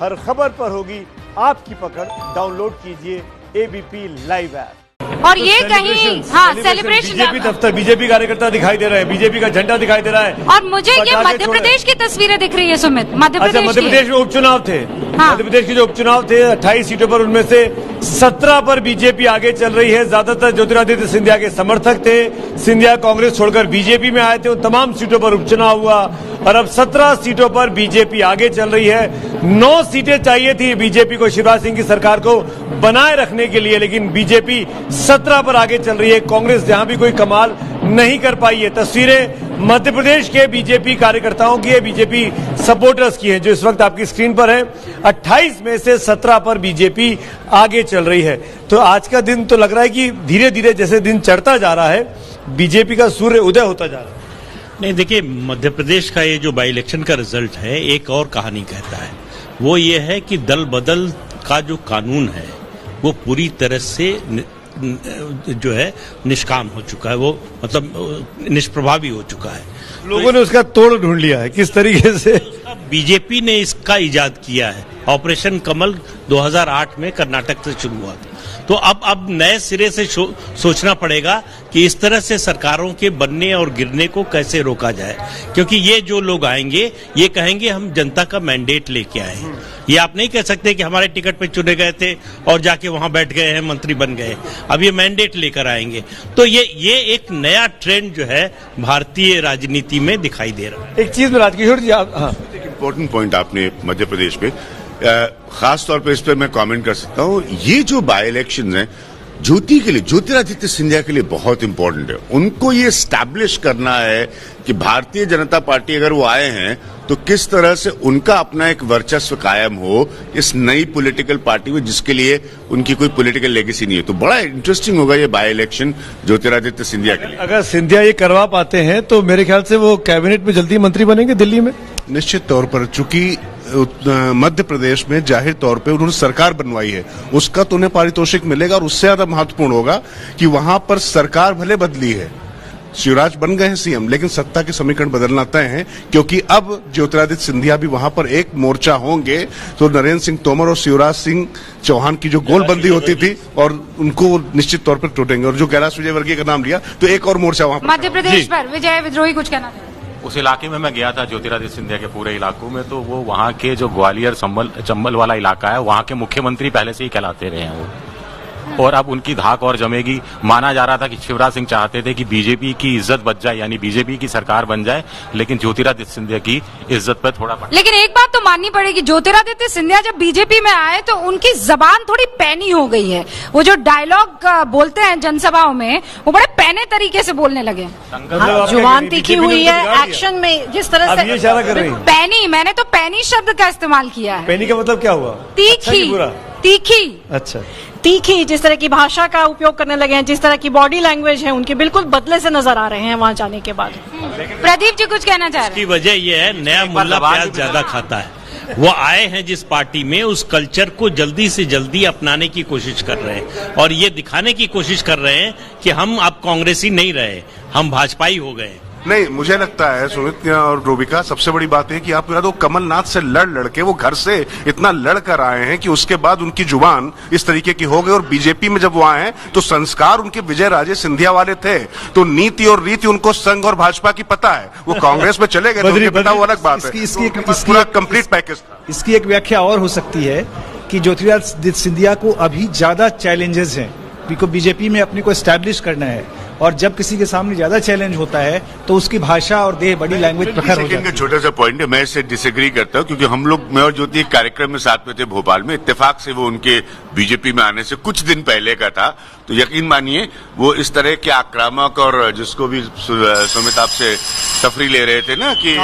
हर खबर पर होगी आपकी पकड़। डाउनलोड कीजिए एबीपी लाइव ऐप। और ये कहीं सेलिब्रेशन बीजेपी दफ्तर, बीजेपी कार्यकर्ता दिखाई दे रहे हैं, बीजेपी का झंडा दिखाई दे रहा है। और मुझे ये मध्य प्रदेश की तस्वीरें दिख रही है सुमित, मध्य अच्छा, मध्य प्रदेश में उपचुनाव थे। मध्य प्रदेश के जो उपचुनाव थे 28 सीटों पर, उनमें से 17 पर बीजेपी आगे चल रही है। ज्यादातर ज्योतिरादित्य सिंधिया के समर्थक थे। सिंधिया कांग्रेस छोड़कर बीजेपी में आए थे। उन तमाम सीटों पर उपचुनाव हुआ और अब 17 सीटों पर बीजेपी आगे चल रही है। 9 सीटें चाहिए थी बीजेपी को शिवराज सिंह की सरकार को बनाए रखने के लिए, लेकिन बीजेपी 17 पर आगे चल रही है। कांग्रेस जहां भी कोई कमाल नहीं कर पाई है। तस्वीरें मध्य प्रदेश के बीजेपी कार्यकर्ताओं की है, बीजेपी सपोर्टर्स की है, जो इस वक्त आपकी स्क्रीन पर है। 28 में से 17 पर बीजेपी आगे चल रही है। तो आज का दिन तो लग रहा है कि धीरे धीरे जैसे दिन चढ़ता जा रहा है, बीजेपी का सूर्य उदय होता जा रहा है। नहीं, देखिए, मध्य प्रदेश का ये जो बाई इलेक्शन का रिजल्ट है एक और कहानी कहता है। वो ये है कि दल बदल का जो कानून है वो पूरी तरह से जो है निष्काम हो चुका है, वो मतलब निष्प्रभावी हो चुका है। लोगों ने उसका तोड़ ढूंढ लिया है किस तरीके से। बीजेपी ने इसका इजाद किया है। ऑपरेशन कमल 2008 में कर्नाटक से शुरू हुआ था। तो अब नए सिरे से सोचना पड़ेगा कि इस तरह से सरकारों के बनने और गिरने को कैसे रोका जाए, क्योंकि ये जो लोग आएंगे ये कहेंगे हम जनता का मैंडेट लेके आए हैं। ये आप नहीं कह सकते कि हमारे टिकट पे चुने गए थे और जाके वहां बैठ गए हैं, मंत्री बन गए। अब ये मैंडेट लेकर आएंगे। तो ये एक नया ट्रेंड जो है भारतीय राजनीति में दिखाई दे रहा है। एक चीज में राजकिशोर जी, आप एक इम्पोर्टेंट पॉइंट आपने मध्य प्रदेश में खास तौर पर इस पर मैं कमेंट कर सकता हूं। ये जो बाई इलेक्शन है ज्योति के लिए, ज्योतिरादित्य सिंधिया के लिए बहुत इंपॉर्टेंट है। उनको ये स्टैब्लिश करना है कि भारतीय जनता पार्टी अगर वो आए हैं तो किस तरह से उनका अपना एक वर्चस्व कायम हो इस नई पॉलिटिकल पार्टी में, जिसके लिए उनकी कोई पॉलिटिकल लेगेसी नहीं है। तो बड़ा इंटरेस्टिंग होगा ये बाई इलेक्शन ज्योतिरादित्य सिंधिया के लिए। अगर सिंधिया ये करवा पाते हैं तो मेरे ख्याल से वो कैबिनेट में जल्दी मंत्री बनेंगे दिल्ली में। निश्चित तौर पर, चूंकि मध्य प्रदेश में जाहिर तौर पे उन्होंने सरकार बनवाई है, उसका तो उन्हें पारितोषिक मिलेगा। और उससे ज्यादा महत्वपूर्ण होगा कि वहां पर सरकार भले बदली है, शिवराज बन गए हैं सीएम, लेकिन सत्ता के समीकरण बदलना तय है, क्योंकि अब ज्योतिरादित्य सिंधिया भी वहां पर एक मोर्चा होंगे। तो नरेंद्र सिंह तोमर और शिवराज सिंह चौहान की जो गोलबंदी होती थी और उनको निश्चित तौर पर टूटेंगे। और जो कैलाश विजयवर्गीय का नाम लिया तो एक और मोर्चा वहां मध्य प्रदेश पर विजय विद्रोही कुछ कहना था। उस इलाके में मैं गया था ज्योतिरादित्य सिंधिया के पूरे इलाकों में, तो वो वहाँ के जो ग्वालियर चंबल वाला इलाका है, वहाँ के मुख्यमंत्री पहले से ही कहलाते रहे हैं वो। और अब उनकी धाक और जमेगी। माना जा रहा था कि शिवराज सिंह चाहते थे कि बीजेपी की इज्जत बच जाए, यानी बीजेपी की सरकार बन जाए, लेकिन ज्योतिरादित्य सिंधिया की इज्जत पर थोड़ा बढ़। लेकिन एक बात तो माननी पड़ेगी, ज्योतिरादित्य सिंधिया जब बीजेपी में आए तो उनकी जबान थोड़ी पैनी हो गई है। वो जो डायलॉग बोलते हैं जनसभाओं में, वो बड़े पैने तरीके से बोलने लगे। जुबान तीखी हुई है एक्शन में, जिस तरह से इशारा कर रही है। पैनी, मैंने तो पैनी शब्द का इस्तेमाल किया है। पैनी का मतलब क्या हुआ? तीखी, तीखी। अच्छा, तीखी जिस तरह की भाषा का उपयोग करने लगे हैं, जिस तरह की बॉडी लैंग्वेज है उनके, बिल्कुल बदले से नजर आ रहे हैं वहां जाने के बाद। प्रदीप जी कुछ कहना चाह रहे हैं? इसकी वजह यह है, नया मुल्ला प्याज ज्यादा खाता है। वो आए हैं जिस पार्टी में, उस कल्चर को जल्दी से जल्दी अपनाने की कोशिश कर रहे हैं और ये दिखाने की कोशिश कर रहे हैं कि हम अब कांग्रेसी नहीं रहे, हम भाजपाई हो गए। नहीं, मुझे लगता है सुमित और रोबिका, सबसे बड़ी बात है कि आपको याद हो कमलनाथ से लड़के वो घर से इतना लड़ कर आए हैं कि उसके बाद उनकी जुबान इस तरीके की हो गई। और बीजेपी में जब वो आए हैं तो संस्कार उनके विजय राजे सिंधिया वाले थे, तो नीति और रीति उनको संघ और भाजपा की पता है। वो कांग्रेस में चले गए तो उनके पिता, वो अलग बात है। पूरा कंप्लीट पैकेज था। इसकी एक व्याख्या और हो सकती है कि ज्योतिरादित्य सिंधिया को अभी ज्यादा चैलेंजेस हैं, क्योंकि बीजेपी में अपने को एस्टैब्लिश करना है। और जब किसी के सामने ज्यादा चैलेंज होता है तो उसकी भाषा और देह बड़ी लैंग्वेज प्रखर हो जाती है। छोटा सा पॉइंट है, मैं इससे डिसएग्री करता हूं, क्योंकि हम लोग, मैं और ज्योति एक कार्यक्रम में साथ में थे भोपाल में, इत्तेफाक से वो उनके बीजेपी में आने से कुछ दिन पहले का था। तो यकीन मानिए वो इस तरह के आक्रामक, और जिसको भी सुमित आपसे तफरी ले रहे थे ना कि